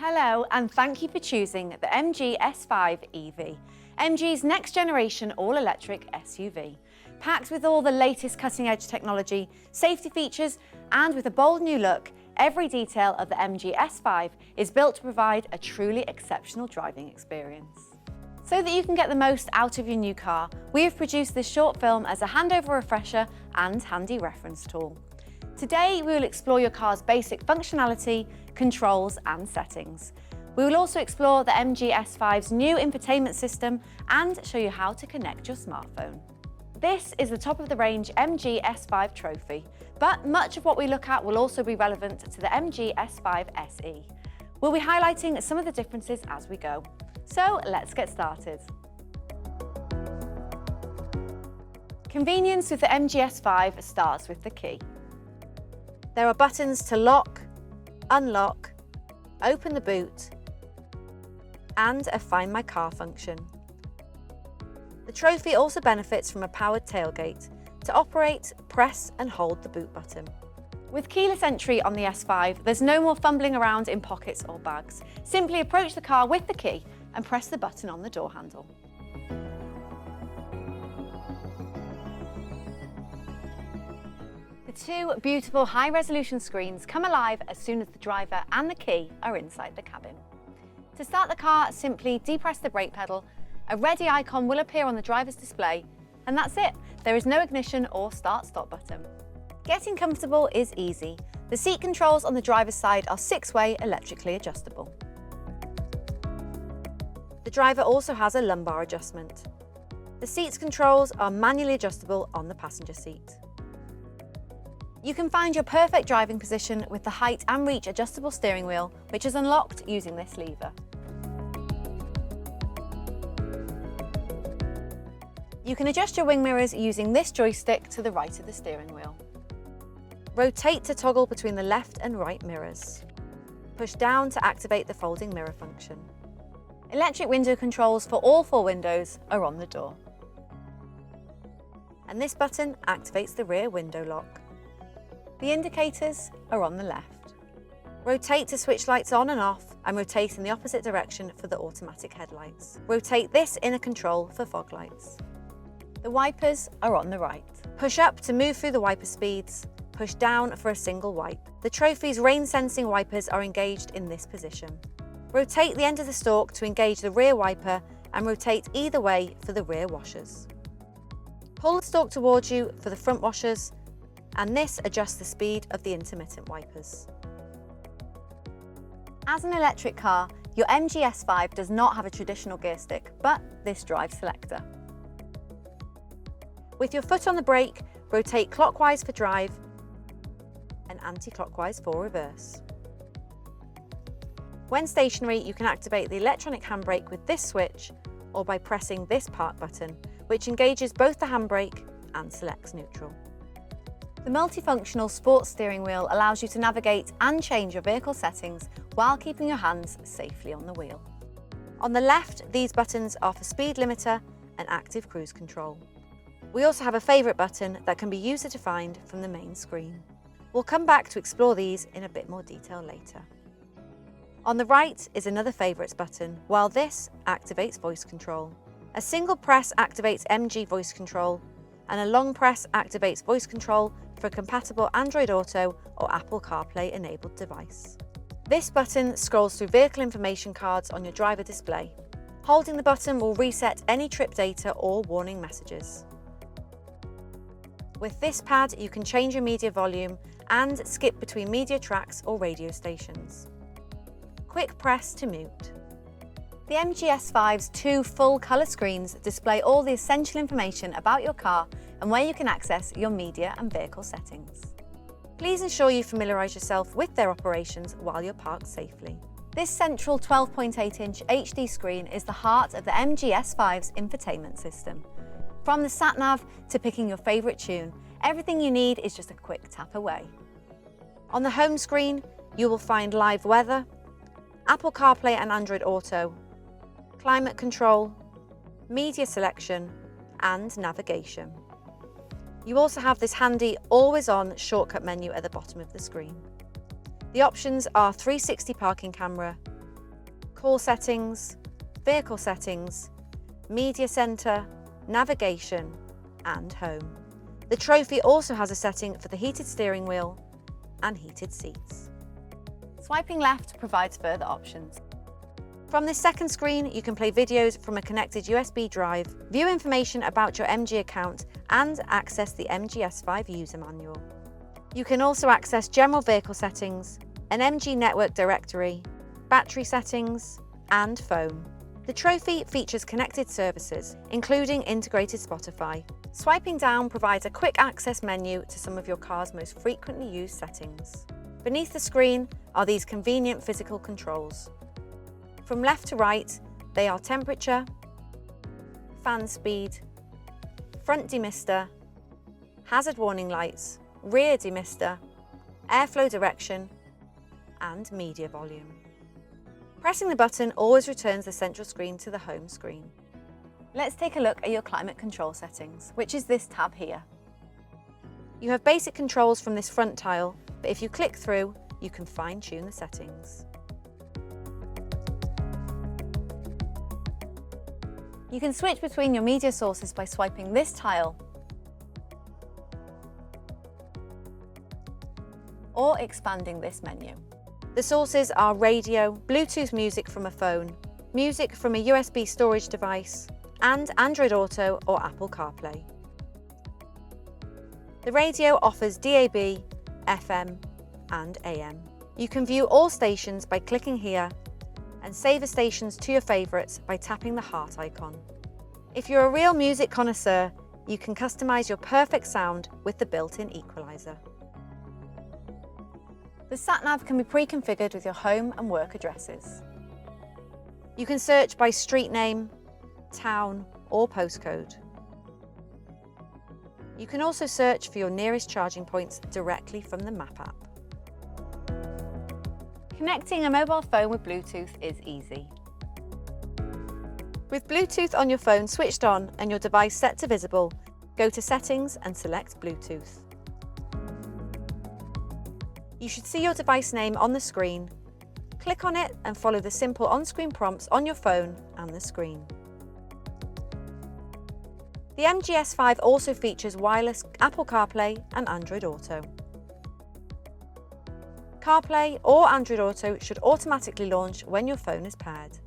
Hello and thank you for choosing the MGS5 EV, MG's next generation all-electric SUV. Packed with all the latest cutting-edge technology, safety features and with a bold new look, every detail of the MGS5 is built to provide a truly exceptional driving experience. So that you can get the most out of your new car, we have produced this short film as a handover refresher and handy reference tool. Today we will explore your car's basic functionality, controls and settings. We will also explore the MGS5's new infotainment system and show you how to connect your smartphone. This is the top-of-the-range MGS5 trophy, but much of what we look at will also be relevant to the MGS5 SE. We'll be highlighting some of the differences as we go. So let's get started. Convenience with the MGS5 starts with the key. There are buttons to lock, unlock, open the boot, and a Find My Car function. The trophy also benefits from a powered tailgate. To operate, press and hold the boot button. With keyless entry on the S5, there's no more fumbling around in pockets or bags. Simply approach the car with the key and press the button on the door handle. The two beautiful high-resolution screens come alive as soon as the driver and the key are inside the cabin. To start the car, simply depress the brake pedal. A ready icon will appear on the driver's display, and that's it. There is no ignition or start-stop button. Getting comfortable is easy. The seat controls on the driver's side are six-way electrically adjustable. The driver also has a lumbar adjustment. The seat's controls are manually adjustable on the passenger seat. You can find your perfect driving position with the height and reach adjustable steering wheel, which is unlocked using this lever. You can adjust your wing mirrors using this joystick to the right of the steering wheel. Rotate to toggle between the left and right mirrors. Push down to activate the folding mirror function. Electric window controls for all four windows are on the door. And this button activates the rear window lock. The indicators are on the left. Rotate to switch lights on and off and rotate in the opposite direction for the automatic headlights. Rotate this inner control for fog lights. The wipers are on the right. Push up to move through the wiper speeds. Push down for a single wipe. The trophy's rain sensing wipers are engaged in this position. Rotate the end of the stalk to engage the rear wiper and rotate either way for the rear washers. Pull the stalk towards you for the front washers, and this adjusts the speed of the intermittent wipers. As an electric car, your MGS5 does not have a traditional gear stick, but this drive selector. With your foot on the brake, rotate clockwise for drive and anti-clockwise for reverse. When stationary, you can activate the electronic handbrake with this switch or by pressing this park button, which engages both the handbrake and selects neutral. The multifunctional sports steering wheel allows you to navigate and change your vehicle settings while keeping your hands safely on the wheel. On the left, these buttons are for speed limiter and active cruise control. We also have a favourite button that can be user-defined from the main screen. We'll come back to explore these in a bit more detail later. On the right is another favourites button, while this activates voice control. A single press activates MG voice control, and a long press activates voice control for a compatible Android Auto or Apple CarPlay enabled device. This button scrolls through vehicle information cards on your driver display. Holding the button will reset any trip data or warning messages. With this pad, you can change your media volume and skip between media tracks or radio stations. Quick press to mute. The MGS5's two full colour screens display all the essential information about your car and where you can access your media and vehicle settings. Please ensure you familiarise yourself with their operations while you're parked safely. This central 12.8-inch HD screen is the heart of the MGS5's infotainment system. From the sat-nav to picking your favourite tune, everything you need is just a quick tap away. On the home screen, you will find live weather, Apple CarPlay and Android Auto, climate control, media selection, and navigation. You also have this handy always-on shortcut menu at the bottom of the screen. The options are 360 parking camera, call settings, vehicle settings, media center, navigation, and home. The trophy also has a setting for the heated steering wheel and heated seats. Swiping left provides further options. From this second screen, you can play videos from a connected USB drive, view information about your MG account, and access the MGS5 user manual. You can also access general vehicle settings, an MG network directory, battery settings, and phone. The trophy features connected services, including integrated Spotify. Swiping down provides a quick access menu to some of your car's most frequently used settings. Beneath the screen are these convenient physical controls. From left to right, they are temperature, fan speed, front demister, hazard warning lights, rear demister, airflow direction, and media volume. Pressing the button always returns the central screen to the home screen. Let's take a look at your climate control settings, which is this tab here. You have basic controls from this front tile, but if you click through, you can fine-tune the settings. You can switch between your media sources by swiping this tile or expanding this menu. The sources are radio, Bluetooth music from a phone, music from a USB storage device, and Android Auto or Apple CarPlay. The radio offers DAB, FM, and AM. You can view all stations by clicking here and save stations to your favourites by tapping the heart icon. If you're a real music connoisseur, you can customise your perfect sound with the built-in equaliser. The sat-nav can be pre-configured with your home and work addresses. You can search by street name, town, or postcode. You can also search for your nearest charging points directly from the map app. Connecting a mobile phone with Bluetooth is easy. With Bluetooth on your phone switched on and your device set to visible, go to Settings and select Bluetooth. You should see your device name on the screen. Click on it and follow the simple on-screen prompts on your phone and the screen. The MGS5 also features wireless Apple CarPlay and Android Auto. CarPlay or Android Auto should automatically launch when your phone is paired.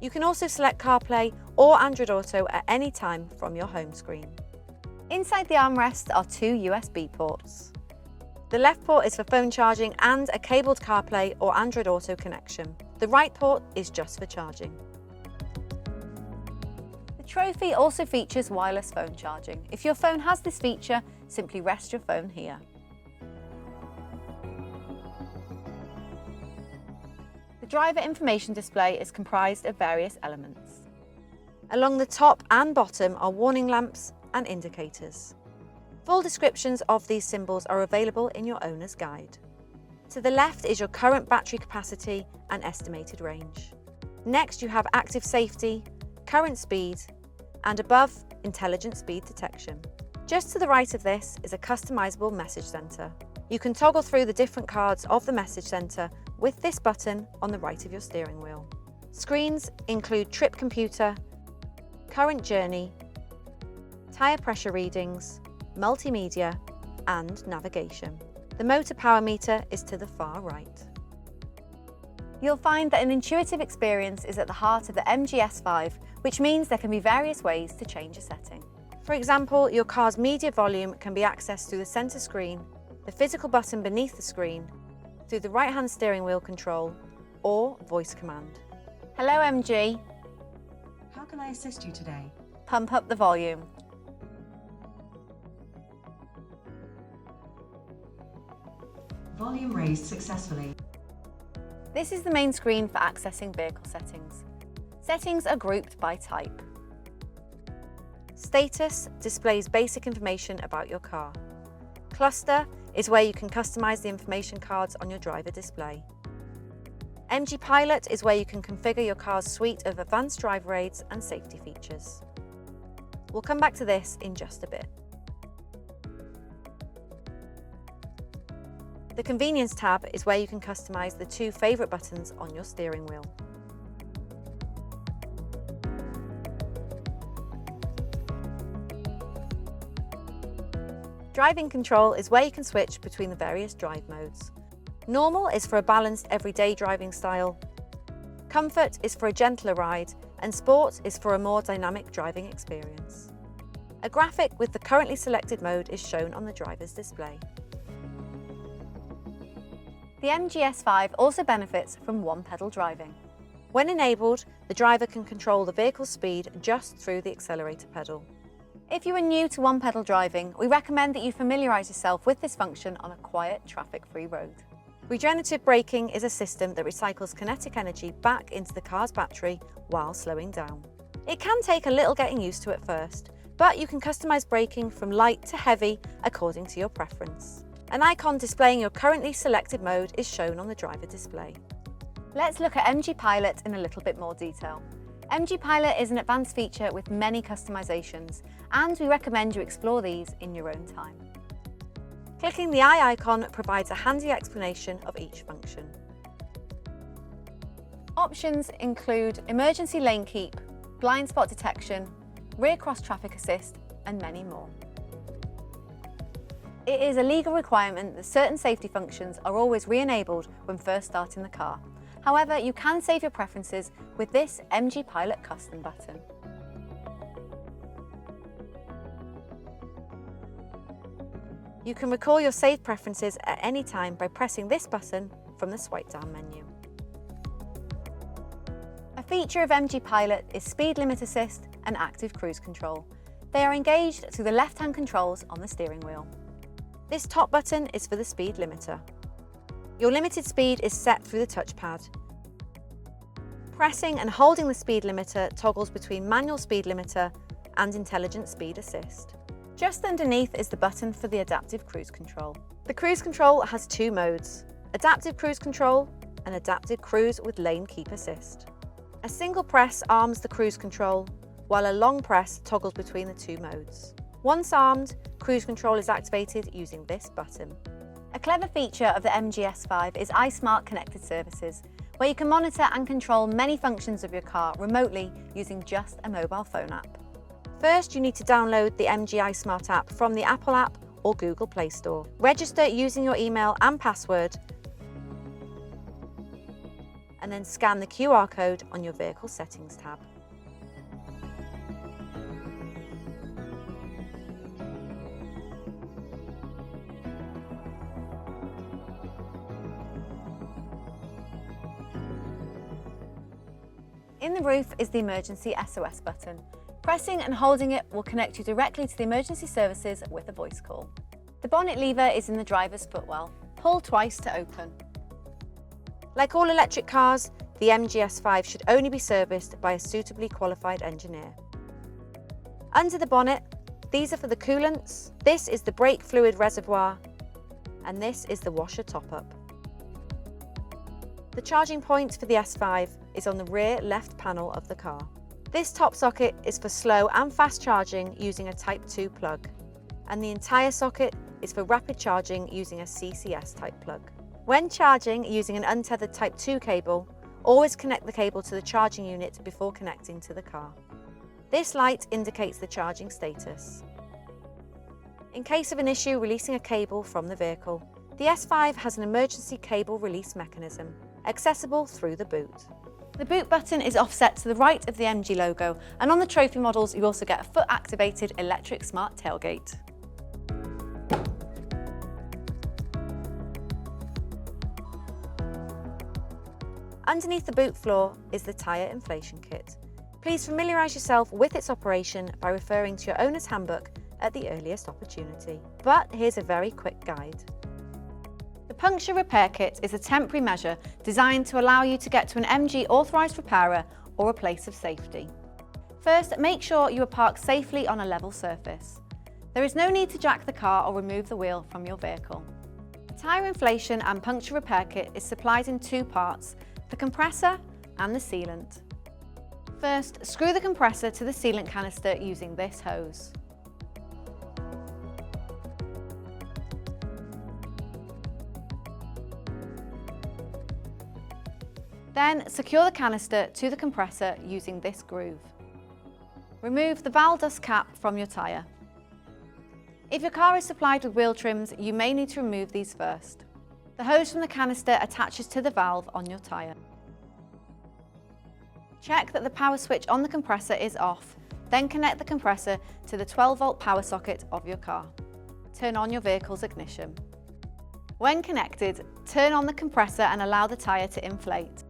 You can also select CarPlay or Android Auto at any time from your home screen. Inside the armrest are two USB ports. The left port is for phone charging and a cabled CarPlay or Android Auto connection. The right port is just for charging. The trophy also features wireless phone charging. If your phone has this feature, simply rest your phone here. The driver information display is comprised of various elements. Along the top and bottom are warning lamps and indicators. Full descriptions of these symbols are available in your owner's guide. To the left is your current battery capacity and estimated range. Next you have active safety, current speed, and above, intelligent speed detection. Just to the right of this is a customizable message center. You can toggle through the different cards of the message center with this button on the right of your steering wheel. Screens include trip computer, current journey, tyre pressure readings, multimedia, and navigation. The motor power meter is to the far right. You'll find that an intuitive experience is at the heart of the MGS5, which means there can be various ways to change a setting. For example, your car's media volume can be accessed through the center screen, the physical button beneath the screen, through the right-hand steering wheel control, or voice command. Hello MG. How can I assist you today? Pump up the volume. Volume raised successfully. This is the main screen for accessing vehicle settings. Settings are grouped by type. Status displays basic information about your car. Cluster is where you can customize the information cards on your driver display. MG Pilot is where you can configure your car's suite of advanced driver aids and safety features. We'll come back to this in just a bit. The Convenience tab is where you can customise the 2 favourite buttons on your steering wheel. Driving control is where you can switch between the various drive modes. Normal is for a balanced everyday driving style. Comfort is for a gentler ride, and Sport is for a more dynamic driving experience. A graphic with the currently selected mode is shown on the driver's display. The MGS5 also benefits from one-pedal driving. When enabled, the driver can control the vehicle's speed just through the accelerator pedal. If you are new to one-pedal driving, we recommend that you familiarise yourself with this function on a quiet, traffic-free road. Regenerative braking is a system that recycles kinetic energy back into the car's battery while slowing down. It can take a little getting used to at first, but you can customise braking from light to heavy according to your preference. An icon displaying your currently selected mode is shown on the driver display. Let's look at MG Pilot in a little bit more detail. MG Pilot is an advanced feature with many customisations, and we recommend you explore these in your own time. Clicking the eye icon provides a handy explanation of each function. Options include emergency lane keep, blind spot detection, rear cross traffic assist, and many more. It is a legal requirement that certain safety functions are always re-enabled when first starting the car. However, you can save your preferences with this MG Pilot Custom button. You can recall your saved preferences at any time by pressing this button from the swipe down menu. A feature of MG Pilot is speed limit assist and active cruise control. They are engaged through the left-hand controls on the steering wheel. This top button is for the speed limiter. Your limited speed is set through the touchpad. Pressing and holding the speed limiter toggles between manual speed limiter and intelligent speed assist. Just underneath is the button for the adaptive cruise control. The cruise control has 2 modes, adaptive cruise control and adaptive cruise with lane keep assist. A single press arms the cruise control, while a long press toggles between the 2 modes. Once armed, cruise control is activated using this button. A clever feature of the MGS5 is iSmart Connected Services, where you can monitor and control many functions of your car remotely using just a mobile phone app. First, you need to download the MG iSmart app from the Apple App or Google Play Store. Register using your email and password, and then scan the QR code on your Vehicle Settings tab. In the roof is the emergency SOS button. Pressing and holding it will connect you directly to the emergency services with a voice call. The bonnet lever is in the driver's footwell. Pull twice to open. Like all electric cars, the MGS5 should only be serviced by a suitably qualified engineer. Under the bonnet, these are for the coolants, this is the brake fluid reservoir, and this is the washer top-up. The charging point for the S5 is on the rear left panel of the car. This top socket is for slow and fast charging using a Type 2 plug, and the entire socket is for rapid charging using a CCS type plug. When charging using an untethered Type 2 cable, always connect the cable to the charging unit before connecting to the car. This light indicates the charging status. In case of an issue releasing a cable from the vehicle, the S5 has an emergency cable release mechanism, accessible through the boot. The boot button is offset to the right of the MG logo, and on the trophy models you also get a foot-activated electric smart tailgate. Underneath the boot floor is the tyre inflation kit. Please familiarise yourself with its operation by referring to your owner's handbook at the earliest opportunity. But here's a very quick guide. The puncture repair kit is a temporary measure designed to allow you to get to an MG authorised repairer or a place of safety. First, make sure you are parked safely on a level surface. There is no need to jack the car or remove the wheel from your vehicle. The tyre inflation and puncture repair kit is supplied in 2 parts, the compressor and the sealant. First, screw the compressor to the sealant canister using this hose. Then secure the canister to the compressor using this groove. Remove the valve dust cap from your tyre. If your car is supplied with wheel trims, you may need to remove these first. The hose from the canister attaches to the valve on your tyre. Check that the power switch on the compressor is off, then connect the compressor to the 12-volt power socket of your car. Turn on your vehicle's ignition. When connected, turn on the compressor and allow the tyre to inflate.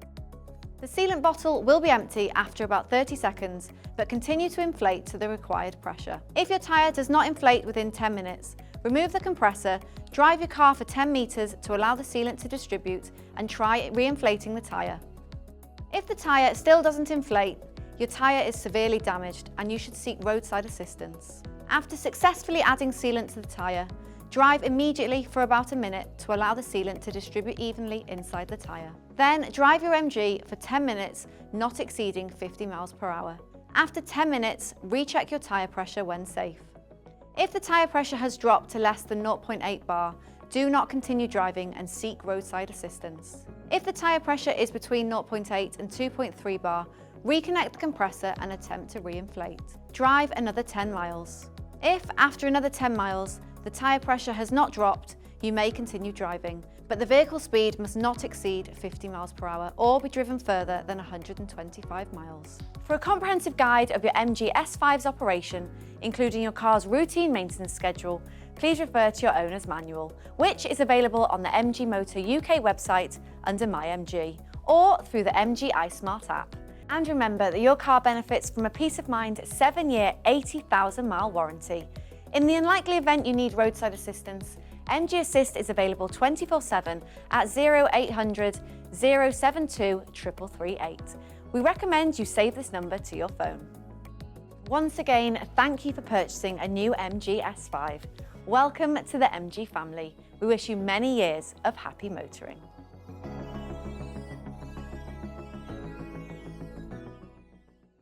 The sealant bottle will be empty after about 30 seconds, but continue to inflate to the required pressure. If your tyre does not inflate within 10 minutes, remove the compressor, drive your car for 10 metres to allow the sealant to distribute, and try re-inflating the tyre. If the tyre still doesn't inflate, your tyre is severely damaged and you should seek roadside assistance. After successfully adding sealant to the tyre, drive immediately for about a minute to allow the sealant to distribute evenly inside the tyre. Then drive your MG for 10 minutes, not exceeding 50 miles per hour. After 10 minutes, recheck your tyre pressure when safe. If the tyre pressure has dropped to less than 0.8 bar, do not continue driving and seek roadside assistance. If the tyre pressure is between 0.8 and 2.3 bar, reconnect the compressor and attempt to re-inflate. Drive another 10 miles. If, after another 10 miles, the tyre pressure has not dropped, you may continue driving, but the vehicle speed must not exceed 50 miles per hour or be driven further than 125 miles. For a comprehensive guide of your MGS5's operation, including your car's routine maintenance schedule, please refer to your owner's manual, which is available on the MG Motor UK website under My MG or through the MG iSmart app. And remember that your car benefits from a peace of mind 7-year, 80,000-mile warranty. In the unlikely event you need roadside assistance, MG Assist is available 24/7 at 0800 072 3338. We recommend you save this number to your phone. Once again, thank you for purchasing a new MGS5. Welcome to the MG family. We wish you many years of happy motoring.